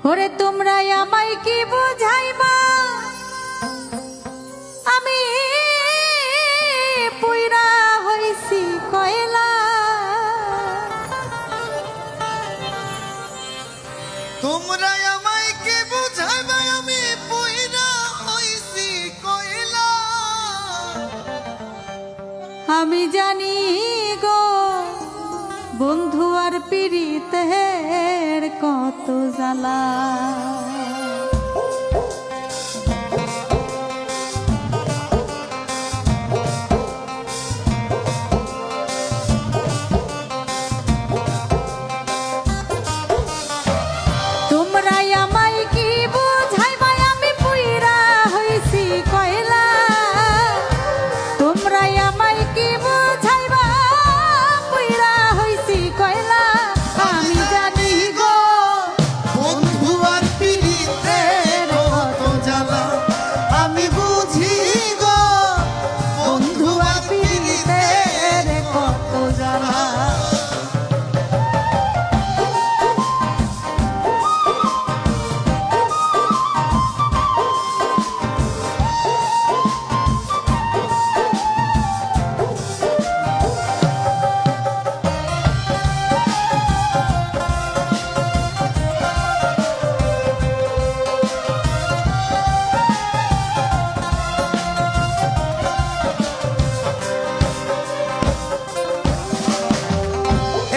ওরে তোমরা আমায় কি বুঝাইবা আমি পুইরা হইছি কয়লা। তোমরা আমায় কি বুঝাইবা আমি পুইরা হইছি কয়লা। আমি জানি গো বন্ধু আর পীড়িতের কত জ্বালা। তোমরা আমায় কি বুঝাইবা আমি পুইরা হইছি কয়লা। তোমরা আমায় কি বুঝাইবা পুইরা হইছি কয়লা। আমি জানি গো বন্ধু আর পীড়িতের কত জ্বালা। আমি বুঝি গো বন্ধু আর পীড়িতের কত জ্বালা।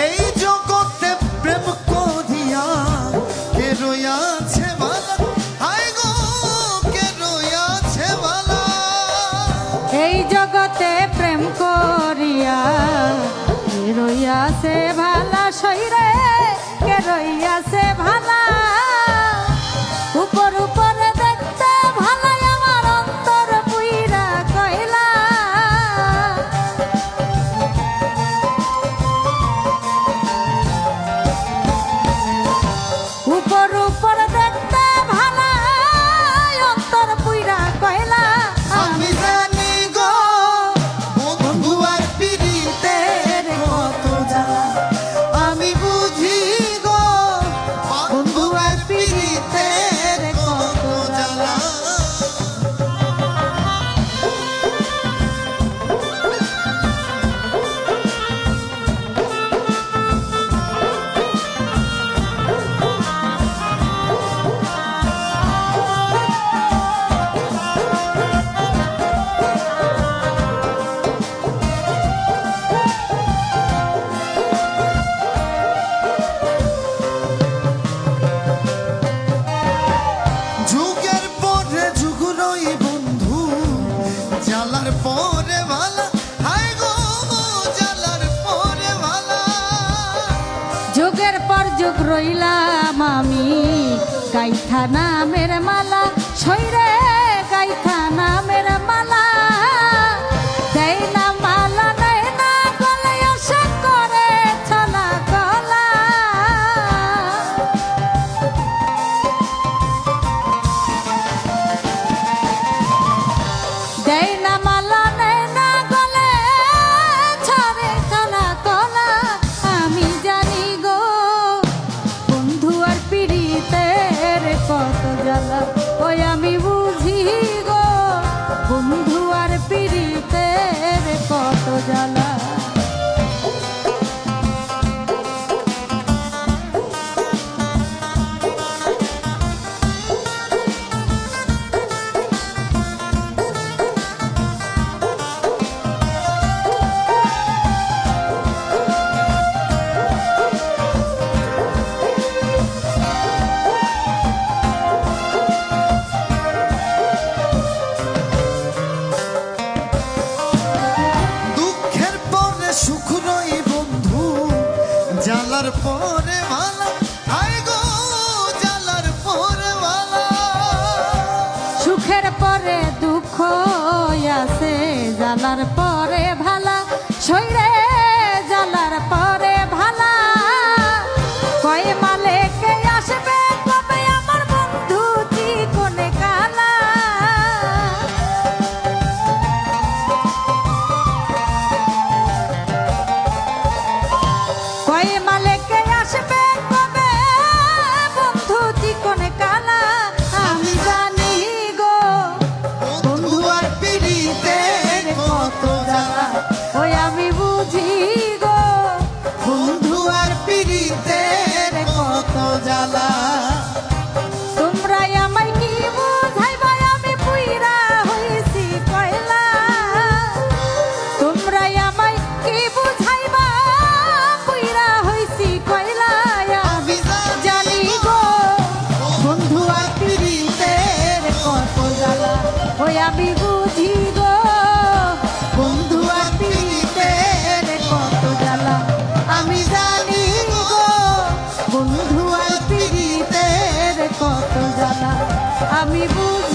এই জগতে প্রেম করিয়া কে রইয়াছে ভালা। হায় গো কে রইয়াছে ভালা। এই জগতে প্রেম করিয়া কে রইয়াছে ভালা। শরীরে কে রইয়াছে ভালা। উপর উপরে দেখতে ভালা আমার অন্তর পুইরা কয়লা। উপর উপর দেখতে ভালা অন্তর পুইরা কয়লা। আমি জানি গো বন্ধু আর পীড়িতের কত জ্বালা। আমি বুঝি গো বন্ধু আর পীড়িতের কত জ্বালা। যুগের পরে যুগ রই বন্ধু জ্বালার পরে ভালা। হায় গো জ্বালার পরে ভালা। যুগের পর যুগ রইলাম আমি গাইথা নামের মালা। শরীরে গাইথা নামের মালা। দেয় না মালা নেয় না গলে আশা করে ছলা কলা। দেয় না মালা নেয় না গলে ছড়ে ছলা কলা। আমি জানি গো বন্ধু আর পীড়িতের কত জ্বালা। ওই আমি বুঝি গো বন্ধু আর পীড়িতের কত জ্বালা। দুঃখের পরে সুখ রই বন্ধু জ্বালার পরে ভালা। হায় গো জ্বালার পরে ভালা। সুখের পরে দুঃখ আছে জ্বালার পরে ভালা। শরীরে জ্বালার পরে ভালা। কয় মালে কে আসবে কবে আমার বন্ধু চিকনে কালা। কয় মালে কে আসবে কবে বন্ধু চিকনে জ্বালা তোমরা আমায় কি বুঝাইবা আমি পুইরা হইছি কয়লা তোমরা আমায় কি বুঝাইবা পুইরা হইছি কয়লা আমি জানি গো বন্ধু আর পীড়িতের কত জ্বালা ওই আমি বুঝি গো বন্ধু আর পীড়িতের কত জ্বালা আমি জানি গো বন্ধু আর পীড়িতের কত জ্বালা আমি বুঝি